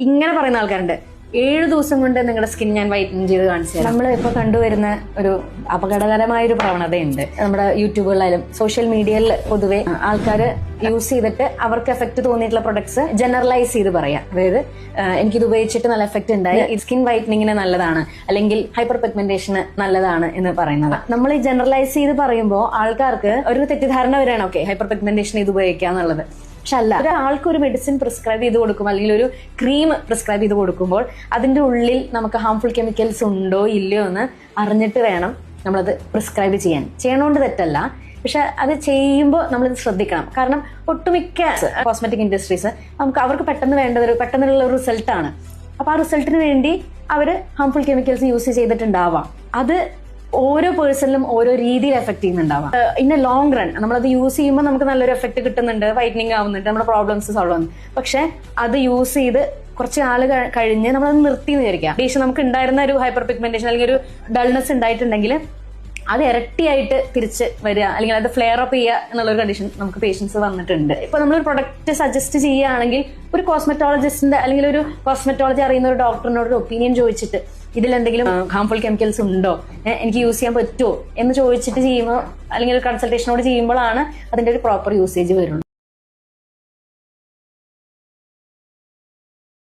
ഇങ്ങനെ പറയുന്ന ആൾക്കാരുണ്ട്, 7 ദിവസം കൊണ്ട് നിങ്ങളുടെ സ്കിൻ ഞാൻ വൈറ്റൻ ചെയ്ത് കാണിച്ചു തരാം. നമ്മൾ ഇപ്പോൾ കണ്ടുവരുന്ന ഒരു അപകടകരമായ ഒരു പ്രവണതയുണ്ട്. നമ്മുടെ യൂട്യൂബുകളിലായാലും സോഷ്യൽ മീഡിയയിൽ പൊതുവെ ആൾക്കാർ യൂസ് ചെയ്തിട്ട് അവർക്ക് എഫക്ട് തോന്നിയിട്ടുള്ള പ്രൊഡക്ട്സ് ജനറലൈസ് ചെയ്ത് പറയാം. അതായത് എനിക്കിത് ഉപയോഗിച്ചിട്ട് നല്ല എഫക്ട് ഉണ്ടായി, സ്കിൻ വൈറ്റനിങ്ങിന് നല്ലതാണ്, അല്ലെങ്കിൽ ഹൈപ്പർ പിഗ്മെന്റേഷന് നല്ലതാണ് എന്ന് പറയുന്നത്. നമ്മൾ ഈ ജനറലൈസ് ചെയ്ത് പറയുമ്പോൾ ആൾക്കാർക്ക് ഒരു തെറ്റിദ്ധാരണ വരികയാണ്, ഓക്കെ ഹൈപ്പർ പിഗ്മെന്റേഷൻ ഇത് ഉപയോഗിക്കുക എന്നുള്ളത്. പക്ഷെ അല്ല, ഒരാൾക്ക് ഒരു മെഡിസിൻ പ്രിസ്ക്രൈബ് ചെയ്ത് കൊടുക്കും, അല്ലെങ്കിൽ ഒരു ക്രീം പ്രിസ്ക്രൈബ് ചെയ്ത് കൊടുക്കുമ്പോൾ അതിന്റെ ഉള്ളിൽ നമുക്ക് ഹാംഫുൾ കെമിക്കൽസ് ഉണ്ടോ ഇല്ലയോ എന്ന് അറിഞ്ഞിട്ട് വേണം നമ്മളത് പ്രിസ്ക്രൈബ് ചെയ്യണോണ്ട് തെറ്റല്ല. പക്ഷെ അത് ചെയ്യുമ്പോൾ നമ്മളിത് ശ്രദ്ധിക്കണം. കാരണം ഒട്ടുമിക്ക കോസ്മെറ്റിക് ഇൻഡസ്ട്രീസ് അവർക്ക് പെട്ടെന്നുള്ള ഒരു റിസൾട്ടാണ്. അപ്പൊ ആ റിസൾട്ടിന് വേണ്ടി അവര് ഹാംഫുൾ കെമിക്കൽസ് യൂസ് ചെയ്തിട്ടുണ്ടാവാം. അത് ഓരോ പേഴ്സണിലും ഓരോ രീതിയിൽ എഫക്ട് ചെയ്യുന്നുണ്ടാവാം. ഇൻ എ ലോങ് റൺ നമ്മളത് യൂസ് ചെയ്യുമ്പോൾ നമുക്ക് നല്ലൊരു എഫക്ട് കിട്ടുന്നുണ്ട്, വൈറ്റനിങ് ആവുന്നുണ്ട്, നമ്മുടെ പ്രോബ്ലംസ് സോൾവ് ആവുന്നു. പക്ഷെ അത് യൂസ് ചെയ്ത് കുറച്ച് നാൾ കഴിഞ്ഞ് നമ്മളത് നിർത്തി എന്ന് വിചാരിക്കാം. പക്ഷെ നമുക്ക് ഉണ്ടായിരുന്ന ഒരു ഹൈപ്പർ പിഗ്മെന്റേഷൻ അല്ലെങ്കിൽ ഒരു ഡൾനെസ് ഉണ്ടായിട്ടുണ്ടെങ്കിൽ അത് ഇരട്ടിയായിട്ട് തിരിച്ച് വരിക, അല്ലെങ്കിൽ അത് ഫ്ലെയർ അപ്പ് ചെയ്യുക എന്നുള്ളൊരു കണ്ടീഷൻ നമുക്ക് പേഷ്യൻസ് വന്നിട്ടുണ്ട്. ഇപ്പൊ നമ്മളൊരു പ്രൊഡക്റ്റ് സജസ്റ്റ് ചെയ്യുകയാണെങ്കിൽ ഒരു കോസ്മെറ്റോളജിസ്റ്റിന്റെ അല്ലെങ്കിൽ ഒരു കോസ്മെറ്റോളജി അറിയുന്ന ഒരു ഡോക്ടറിനോട് ഒരു ഒപ്പീനിയൻ ചോദിച്ചിട്ട് ഇതിലെന്തെങ്കിലും ഹാംഫുൾ കെമിക്കൽസ് ഉണ്ടോ, എനിക്ക് യൂസ് ചെയ്യാൻ പറ്റുമോ എന്ന് ചോദിച്ചിട്ട് ചെയ്യുമ്പോൾ, അല്ലെങ്കിൽ ഒരു കൺസൾട്ടേഷനോട് ചെയ്യുമ്പോഴാണ് അതിന്റെ ഒരു പ്രോപ്പർ യൂസേജ് വരുന്നത്.